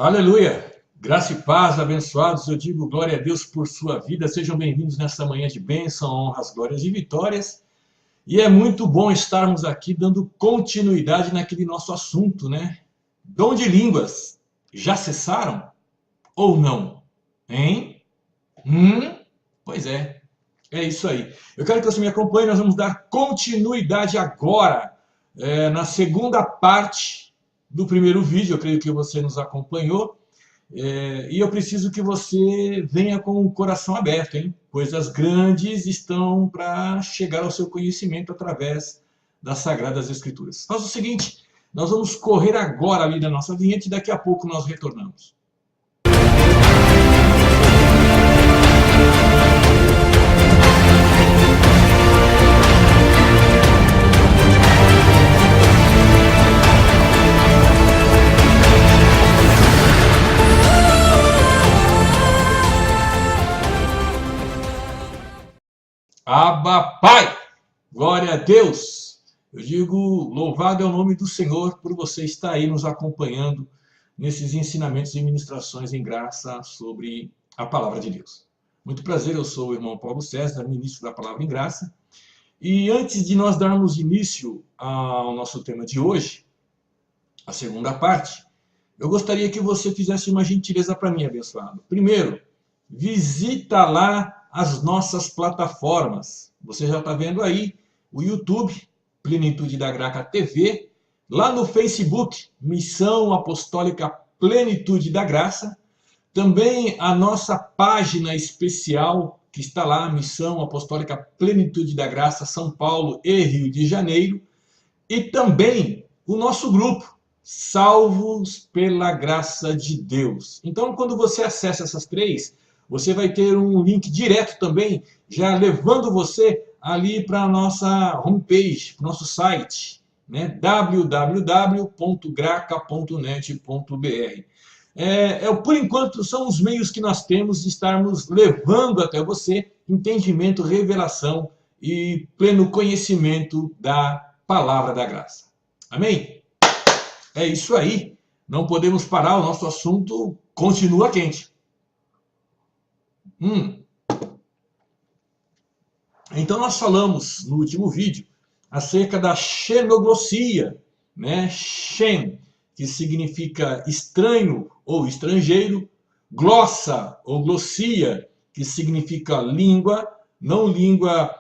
Aleluia! Graça e paz, abençoados, eu digo glória a Deus por sua vida. Sejam bem-vindos nesta manhã de bênção, honras, glórias e vitórias. E é muito bom estarmos aqui dando continuidade naquele nosso assunto, né? Dom de línguas. Já cessaram ou não? Hein? Pois é isso aí. Eu quero que você me acompanhe, nós vamos dar continuidade agora, na segunda parte do primeiro vídeo. Eu creio que você nos acompanhou. E eu preciso que você venha com o coração aberto, hein? Coisas grandes estão para chegar ao seu conhecimento através das Sagradas Escrituras. Faz o seguinte, nós vamos correr agora ali na nossa vinheta e daqui a pouco nós retornamos. Abba, Pai! Glória a Deus! Eu digo, louvado é o nome do Senhor por você estar aí nos acompanhando nesses ensinamentos e ministrações em graça sobre a Palavra de Deus. Muito prazer, eu sou o irmão Paulo César, ministro da Palavra em Graça. E antes de nós darmos início ao nosso tema de hoje, a segunda parte, eu gostaria que você fizesse uma gentileza para mim, abençoado. Primeiro, visita lá as nossas plataformas. Você já está vendo aí o YouTube, Plenitude da Graça TV, lá no Facebook, Missão Apostólica Plenitude da Graça, também a nossa página especial, que está lá, Missão Apostólica Plenitude da Graça, São Paulo e Rio de Janeiro, e também o nosso grupo, Salvos pela Graça de Deus. Então, quando você acessa essas três, você vai ter um link direto também, já levando você ali para a nossa homepage, para o nosso site, né? www.graca.net.br. Por enquanto, são os meios que nós temos de estarmos levando até você entendimento, revelação e pleno conhecimento da Palavra da Graça. Amém? É isso aí. Não podemos parar, o nosso assunto continua quente. Então nós falamos no último vídeo acerca da xenoglossia, né? Xen, que significa estranho ou estrangeiro, glossa ou glossia, que significa língua, não língua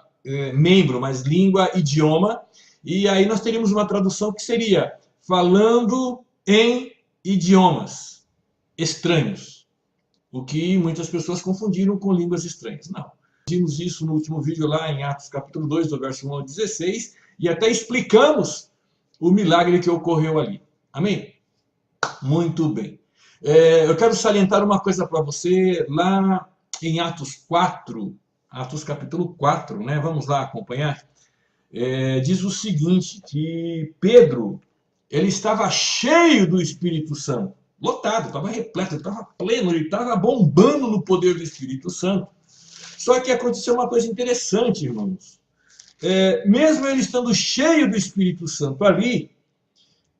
membro, mas língua, idioma. E aí nós teríamos uma tradução que seria falando em idiomas estranhos. O que muitas pessoas confundiram com línguas estranhas. Não. Vimos isso no último vídeo lá em Atos capítulo 2, do verso 1 ao 16, e até explicamos o milagre que ocorreu ali. Amém? Muito bem. Eu quero salientar uma coisa para você lá em Atos 4, Atos capítulo 4, né? Vamos lá acompanhar. Diz o seguinte, que Pedro, ele estava cheio do Espírito Santo. Lotado, estava repleto, ele estava pleno, ele estava bombando no poder do Espírito Santo. Só que aconteceu uma coisa interessante, irmãos. Mesmo ele estando cheio do Espírito Santo ali,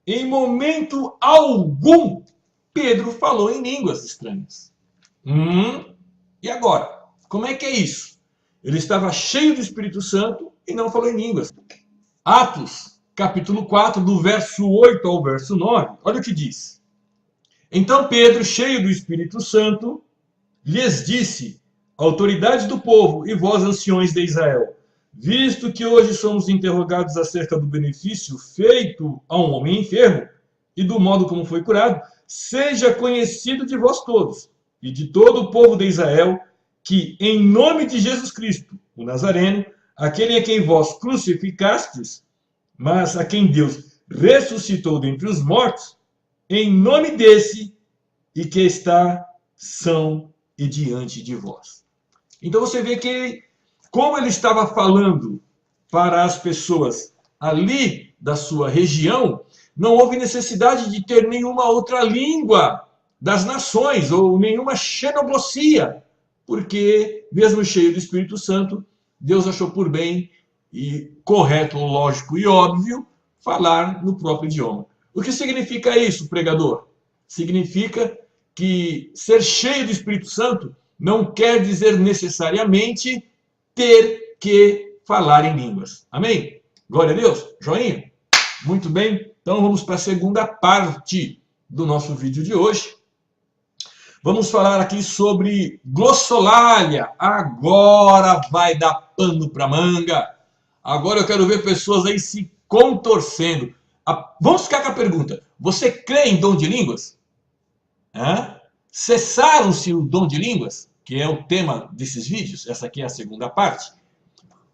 em momento algum, Pedro falou em línguas estranhas. E agora? Como é que é isso? Ele estava cheio do Espírito Santo e não falou em línguas. Atos, capítulo 4, do verso 8 ao verso 9, olha o que diz. Então Pedro, cheio do Espírito Santo, lhes disse: autoridades do povo e vós, anciões de Israel, visto que hoje somos interrogados acerca do benefício feito a um homem enfermo e do modo como foi curado, seja conhecido de vós todos e de todo o povo de Israel que, em nome de Jesus Cristo, o Nazareno, aquele a quem vós crucificastes, mas a quem Deus ressuscitou dentre os mortos, em nome desse e que está são e diante de vós. Então você vê que, como ele estava falando para as pessoas ali da sua região, não houve necessidade de ter nenhuma outra língua das nações ou nenhuma xenoglossia, porque, mesmo cheio do Espírito Santo, Deus achou por bem e correto, lógico e óbvio falar no próprio idioma. O que significa isso, pregador? Significa que ser cheio do Espírito Santo não quer dizer necessariamente ter que falar em línguas. Amém? Glória a Deus. Joinha? Muito bem. Então vamos para a segunda parte do nosso vídeo de hoje. Vamos falar aqui sobre glossolalia. Agora vai dar pano para manga. Agora eu quero ver pessoas aí se contorcendo. Vamos ficar com a pergunta. Você crê em dom de línguas? Cessaram-se o dom de línguas? Que é o tema desses vídeos. Essa aqui é a segunda parte.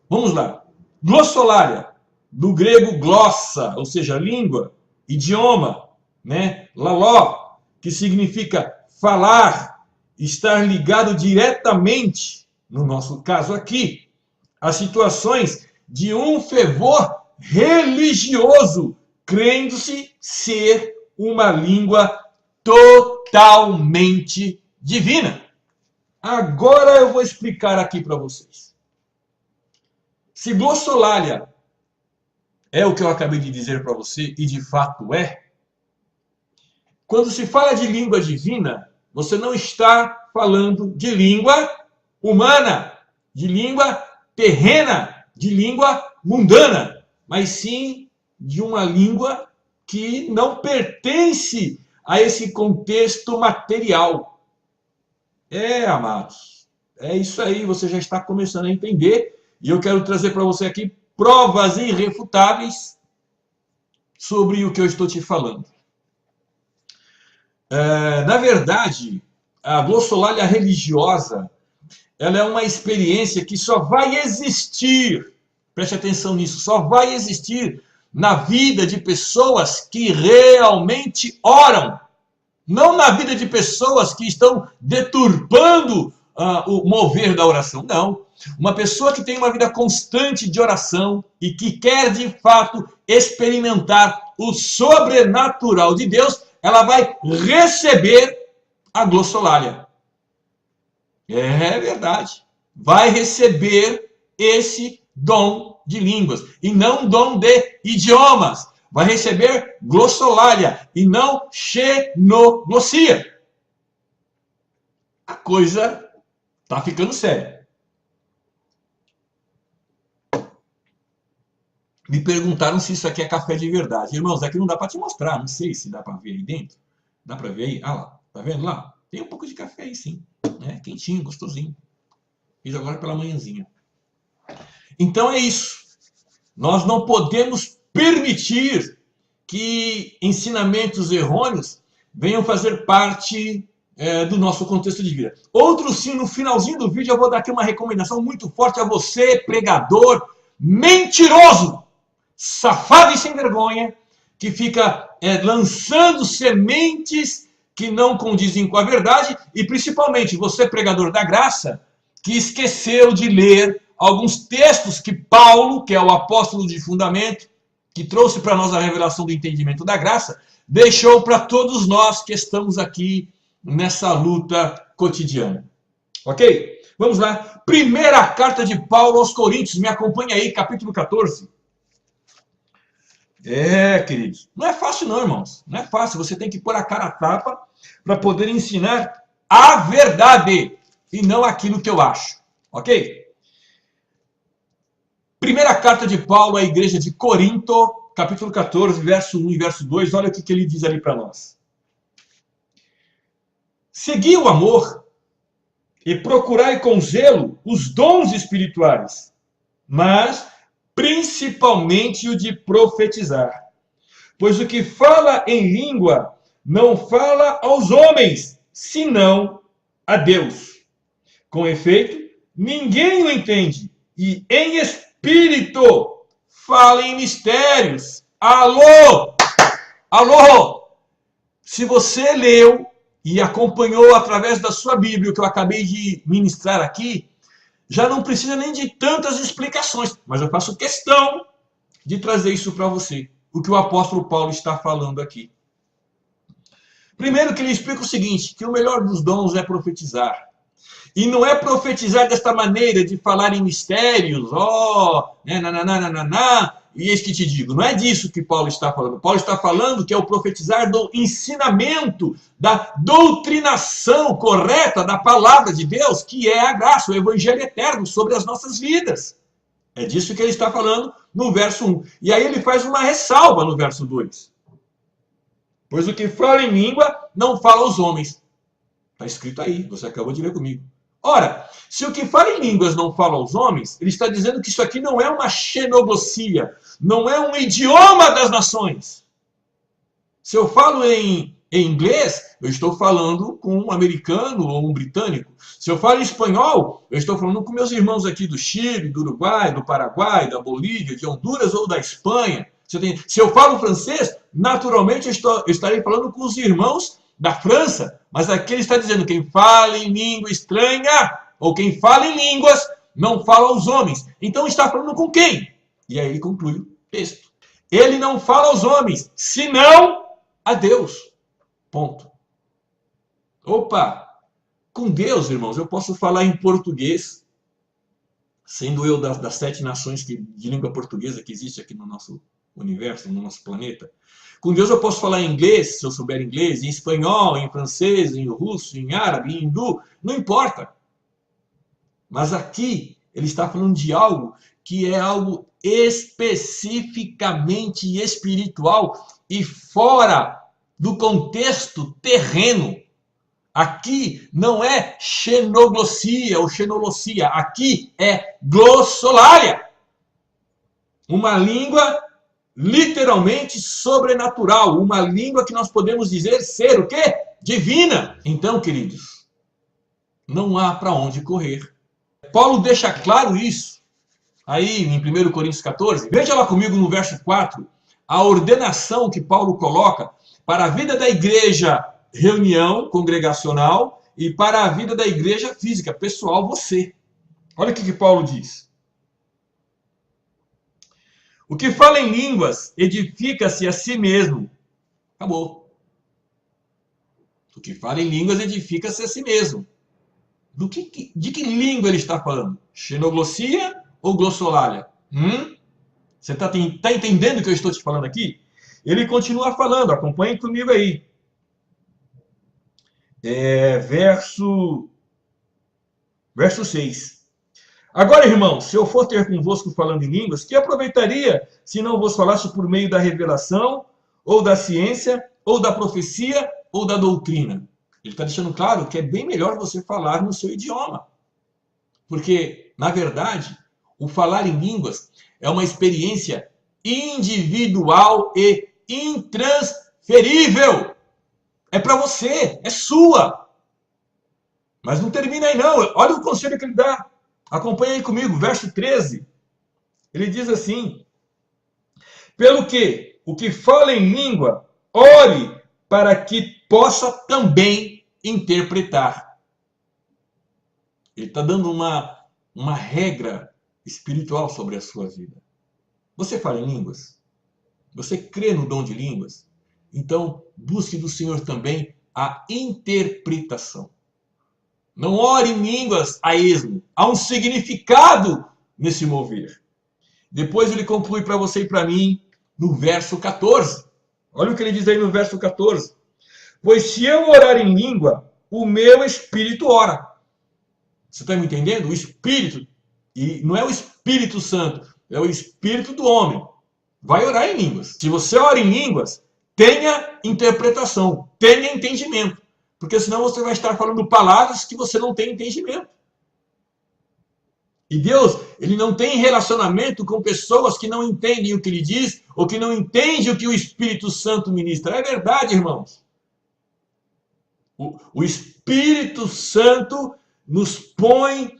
Vamos lá. Glossolalia, do grego glossa, ou seja, língua, idioma, né? Laló, que significa falar, estar ligado diretamente, no nosso caso aqui, a situações de um fervor religioso, crendo-se ser uma língua totalmente divina. Agora eu vou explicar aqui para vocês. Se glossolalia é o que eu acabei de dizer para você, e de fato é, quando se fala de língua divina, você não está falando de língua humana, de língua terrena, de língua mundana, mas sim de uma língua que não pertence a esse contexto material. Amados, é isso aí, você já está começando a entender, e eu quero trazer para você aqui provas irrefutáveis sobre o que eu estou te falando. Na verdade, a glossolalia religiosa, ela é uma experiência que só vai existir, preste atenção nisso, só vai existir na vida de pessoas que realmente oram, não na vida de pessoas que estão deturpando o mover da oração, não. Uma pessoa que tem uma vida constante de oração e que quer de fato experimentar o sobrenatural de Deus, ela vai receber a glossolalia. É verdade. Vai receber esse dom de línguas e não dom de idiomas. Vai receber glossolalia e não xenoglossia. A coisa está ficando séria. Me perguntaram se isso aqui é café de verdade. Irmãos, aqui não dá para te mostrar. Não sei se dá para ver aí dentro. Dá para ver aí? Ah lá, tá vendo lá? Tem um pouco de café aí sim. Quentinho, gostosinho. Fiz agora pela manhãzinha. Então é isso. Nós não podemos permitir que ensinamentos errôneos venham fazer parte do nosso contexto de vida. Outro sim, no finalzinho do vídeo eu vou dar aqui uma recomendação muito forte a você, pregador mentiroso, safado e sem vergonha, que fica lançando sementes que não condizem com a verdade, e principalmente você, pregador da graça, que esqueceu de ler alguns textos que Paulo, que é o apóstolo de fundamento, que trouxe para nós a revelação do entendimento da graça, deixou para todos nós que estamos aqui nessa luta cotidiana. Ok? Vamos lá. Primeira carta de Paulo aos Coríntios. Me acompanha aí, capítulo 14. Queridos. Não é fácil não, irmãos. Não é fácil. Você tem que pôr a cara a tapa para poder ensinar a verdade e não aquilo que eu acho. Ok? Primeira carta de Paulo à igreja de Corinto, capítulo 14, verso 1 e verso 2. Olha o que ele diz ali para nós. Segui o amor e procurai com zelo os dons espirituais, mas principalmente o de profetizar. Pois o que fala em língua não fala aos homens, senão a Deus. Com efeito, ninguém o entende, e em espírito fala em mistérios. Alô! Alô! Se você leu e acompanhou através da sua Bíblia o que eu acabei de ministrar aqui, já não precisa nem de tantas explicações, mas eu faço questão de trazer isso para você, o que o apóstolo Paulo está falando aqui. Primeiro que ele explica o seguinte, que o melhor dos dons é profetizar. E não é profetizar desta maneira, de falar em mistérios, e eis que te digo. Não é disso que Paulo está falando. Paulo está falando que é o profetizar do ensinamento, da doutrinação correta da palavra de Deus, que é a graça, o evangelho eterno sobre as nossas vidas. É disso que ele está falando no verso 1. E aí ele faz uma ressalva no verso 2. Pois o que fala em língua não fala aos homens. Está escrito aí, você acabou de ler comigo. Ora, se o que fala em línguas não fala aos homens, ele está dizendo que isso aqui não é uma xenoglossia, não é um idioma das nações. Se eu falo em inglês, eu estou falando com um americano ou um britânico. Se eu falo em espanhol, eu estou falando com meus irmãos aqui do Chile, do Uruguai, do Paraguai, da Bolívia, de Honduras ou da Espanha. Se eu falo francês, naturalmente eu estarei falando com os irmãos da França. Mas aqui ele está dizendo, quem fala em língua estranha, ou quem fala em línguas, não fala aos homens. Então está falando com quem? E aí ele conclui o texto. Ele não fala aos homens, senão a Deus. Ponto. Opa! Com Deus, irmãos, eu posso falar em português, sendo eu das 7 nações de língua portuguesa que existe aqui no nosso universo, no nosso planeta. Com Deus eu posso falar em inglês, se eu souber inglês, em espanhol, em francês, em russo, em árabe, em hindu, não importa. Mas aqui ele está falando de algo que é algo especificamente espiritual e fora do contexto terreno. Aqui não é xenoglossia ou xenolossia, aqui é glossolalia. Uma língua literalmente sobrenatural, uma língua que nós podemos dizer ser o quê? Divina. Então, queridos, não há para onde correr. Paulo deixa claro isso aí em 1 Coríntios 14. Veja lá comigo no verso 4, a ordenação que Paulo coloca para a vida da igreja reunião congregacional e para a vida da igreja física, pessoal, você. Olha o que Paulo diz. O que fala em línguas edifica-se a si mesmo. Acabou. O que fala em línguas edifica-se a si mesmo. De que língua ele está falando? Xenoglossia ou glossolalia? Você está entendendo o que eu estou te falando aqui? Ele continua falando, acompanhe comigo aí. Verso 6. Agora, irmãos, se eu for ter convosco falando em línguas, que aproveitaria se não vos falasse por meio da revelação, ou da ciência, ou da profecia, ou da doutrina? Ele está deixando claro que é bem melhor você falar no seu idioma. Porque, na verdade, o falar em línguas é uma experiência individual e intransferível. É para você, é sua. Mas não termina aí não. Olha o conselho que ele dá. Acompanha aí comigo, verso 13. Ele diz assim: pelo que o que fala em língua, ore para que possa também interpretar. Ele está dando uma regra espiritual sobre a sua vida. Você fala em línguas? Você crê no dom de línguas? Então, busque do Senhor também a interpretação. Não ore em línguas a esmo. Há um significado nesse mover. Depois ele conclui para você e para mim no verso 14. Olha o que ele diz aí no verso 14. Pois se eu orar em língua, o meu espírito ora. Você está me entendendo? O espírito, e não é o Espírito Santo, é o espírito do homem. Vai orar em línguas. Se você ora em línguas, tenha interpretação, tenha entendimento. Porque senão você vai estar falando palavras que você não tem entendimento. E Deus, ele não tem relacionamento com pessoas que não entendem o que ele diz, ou que não entendem o que o Espírito Santo ministra. É verdade, irmãos. O Espírito Santo nos põe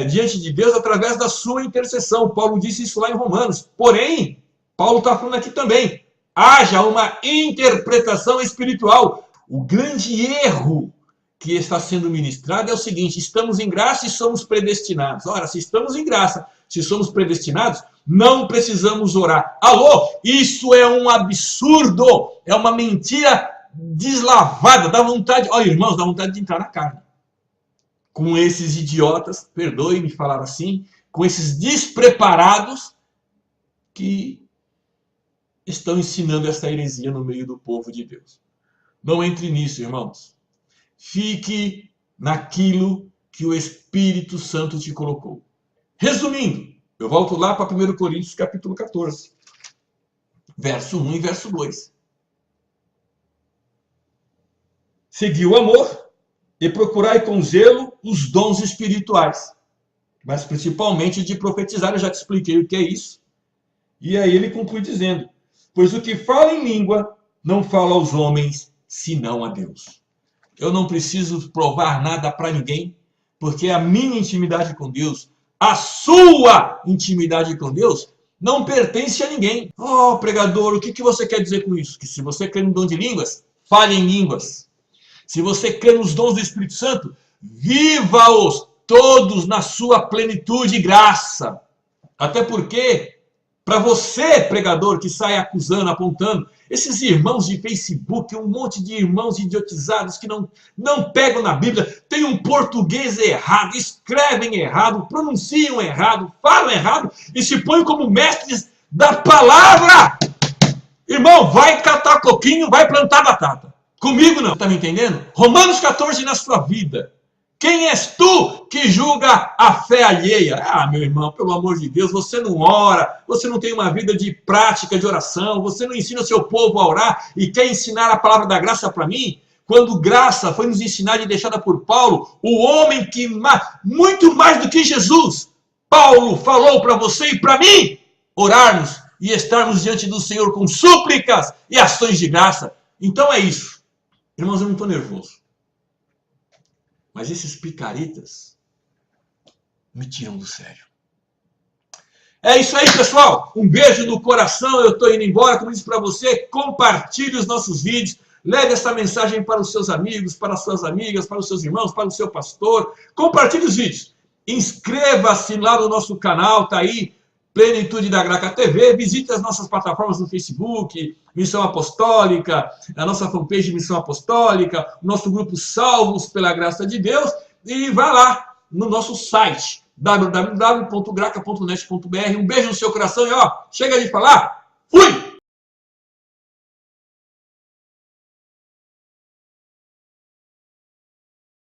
diante de Deus através da sua intercessão. Paulo disse isso lá em Romanos. Porém, Paulo está falando aqui também. Haja uma interpretação espiritual. O grande erro que está sendo ministrado é o seguinte: estamos em graça e somos predestinados. Ora, se estamos em graça, se somos predestinados, não precisamos orar. Alô, isso é um absurdo, é uma mentira deslavada, dá vontade, olha, irmãos, dá vontade de entrar na carne. Com esses idiotas, perdoe-me falar assim, com esses despreparados que estão ensinando essa heresia no meio do povo de Deus. Não entre nisso, irmãos. Fique naquilo que o Espírito Santo te colocou. Resumindo, eu volto lá para 1 Coríntios, capítulo 14, verso 1 e verso 2. Segui o amor e procurai com zelo os dons espirituais, mas principalmente de profetizar. Eu já te expliquei o que é isso. E aí ele conclui dizendo: pois o que fala em língua não fala aos homens, senão a Deus. Eu não preciso provar nada para ninguém, porque a minha intimidade com Deus, a sua intimidade com Deus, não pertence a ninguém. Oh, pregador, o que você quer dizer com isso? Que se você crê no dom de línguas, fale em línguas. Se você crê nos dons do Espírito Santo, viva-os todos na sua plenitude e graça. Até porque, para você, pregador, que sai acusando, apontando, esses irmãos de Facebook, um monte de irmãos idiotizados que não pegam na Bíblia, têm um português errado, escrevem errado, pronunciam errado, falam errado e se põem como mestres da palavra. Irmão, vai catar coquinho, vai plantar batata. Comigo não, tá me entendendo? Romanos 14 na sua vida. Quem és tu que julga a fé alheia? Ah, meu irmão, pelo amor de Deus, você não ora, você não tem uma vida de prática de oração, você não ensina o seu povo a orar e quer ensinar a palavra da graça para mim? Quando graça foi nos ensinada e deixada por Paulo, o homem que, muito mais do que Jesus, Paulo falou para você e para mim, orarmos e estarmos diante do Senhor com súplicas e ações de graça. Então é isso. Irmãos, eu não estou nervoso. Mas esses picaretas me tiram do sério. É isso aí, pessoal. Um beijo no coração. Eu estou indo embora. Como disse para você, compartilhe os nossos vídeos. Leve essa mensagem para os seus amigos, para as suas amigas, para os seus irmãos, para o seu pastor. Compartilhe os vídeos. Inscreva-se lá no nosso canal. Está aí, Plenitude da Graça TV. Visite as nossas plataformas no Facebook, Missão Apostólica, a nossa fanpage Missão Apostólica, o nosso grupo Salvos pela Graça de Deus, e vá lá no nosso site www.graca.net.br. Um beijo no seu coração e ó, chega de falar, fui!